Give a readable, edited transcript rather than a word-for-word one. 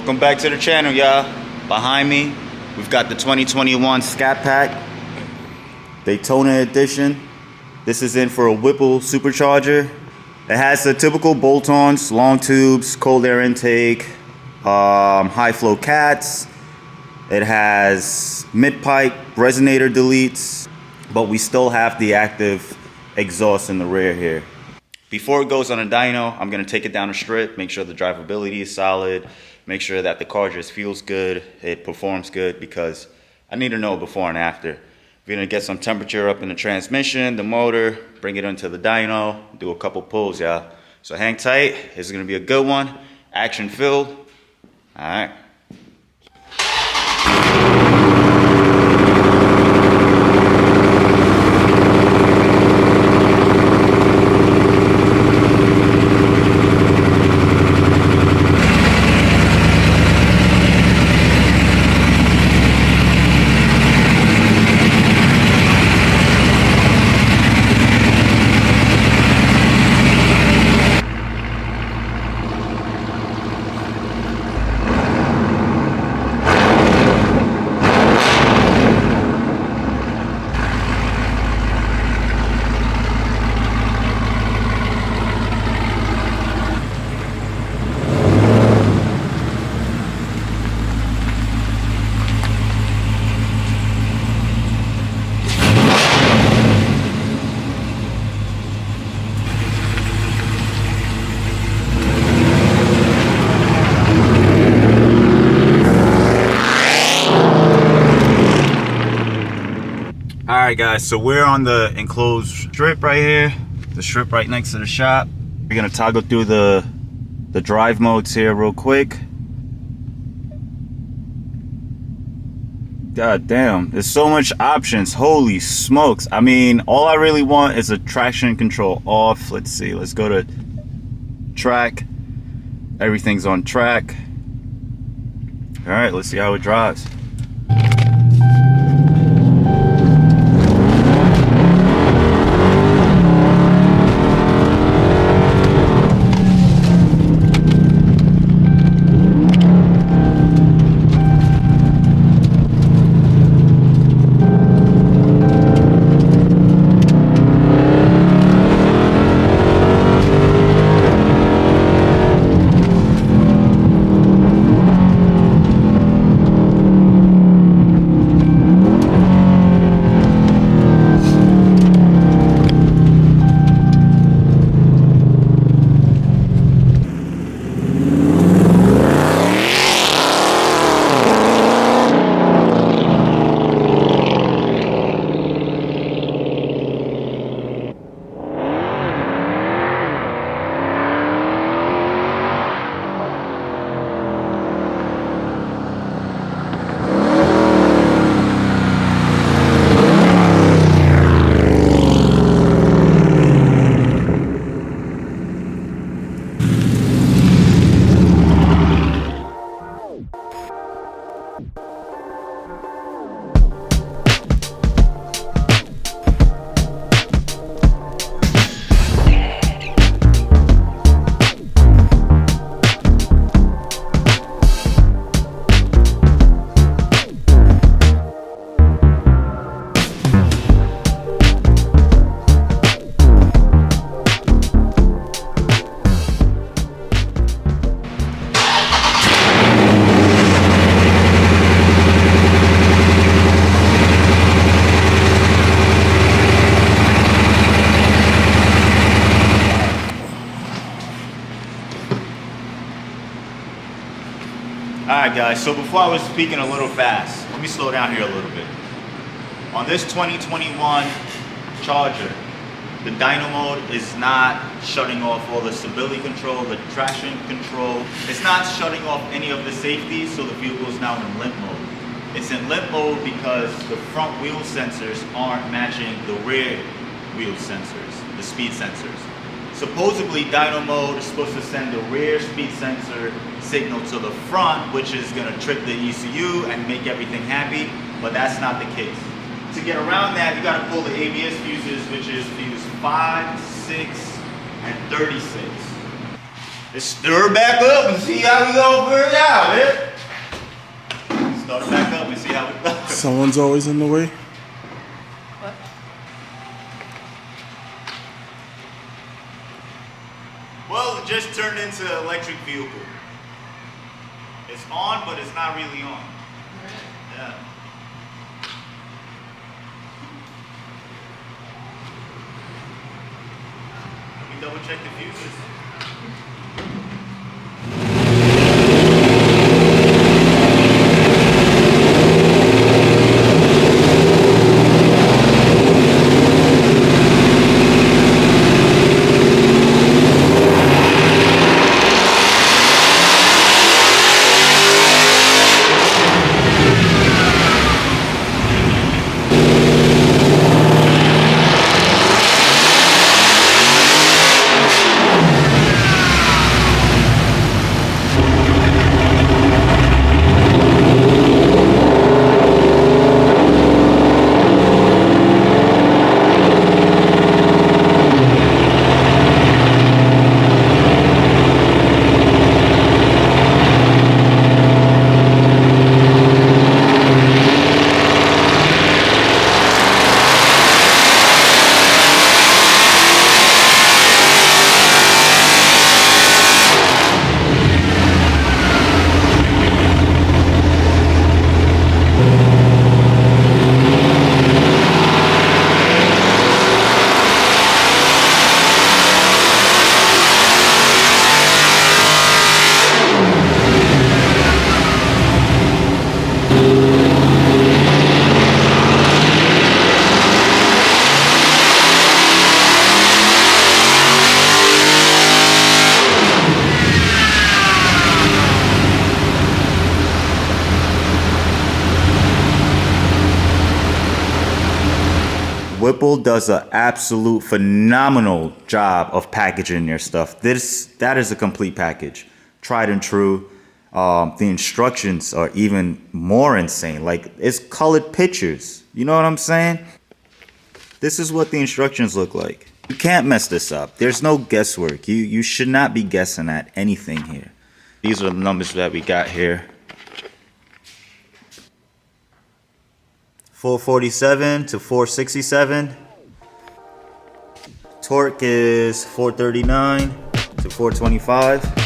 Welcome back to the channel, y'all. Behind me, we've got the 2021 Scat Pack, Daytona edition. This is in for a Whipple Supercharger. It has the typical bolt-ons, long tubes, cold air intake, high flow cats. It has mid-pipe resonator deletes, but we still have the active exhaust in the rear here. Before it goes on a dyno, I'm gonna take it down a strip, make sure the drivability is solid, make sure that the car just feels good, it performs good, because I need to know before and after. We're gonna get some temperature up in the transmission, the motor, bring it into the dyno, do a couple pulls, y'all. So hang tight, this is gonna be a good one, action filled. All right. Alright guys, so we're on the enclosed strip right here, the strip right next to the shop. We're gonna toggle through the drive modes here real quick. God damn, there's so much options, holy smokes. I mean, all I really want is a traction control off. Let's see, let's go to track. Everything's on track. Alright, let's see how it drives. Alright guys, so before I was speaking a little fast, let me slow down here a little bit. On this 2021 Charger, the dyno mode is not shutting off all the stability control, the traction control. It's not shutting off any of the safety, so the vehicle is now in limp mode. It's in limp mode because the front wheel sensors aren't matching the rear wheel sensors, the speed sensors. Supposedly, dyno mode is supposed to send the rear speed sensor signal to the front, which is going to trip the ECU and make everything happy, but that's not the case. To get around that, you got to pull the ABS fuses, which is fuse 5, 6, and 36. Let's stir back up and see how we go further out, man. Someone's always in the way. What? Well, it just turned into an electric vehicle. It's on, but it's not really on. Yeah. Let me double check the fuses. Whipple does an absolute phenomenal job of packaging their stuff. That is a complete package, tried and true. The instructions are even more insane. Like, it's colored pictures. You know what I'm saying? This is what the instructions look like. You can't mess this up. There's no guesswork. You should not be guessing at anything here. These are the numbers that we got here. 447 to 467. Torque is 439 to 425.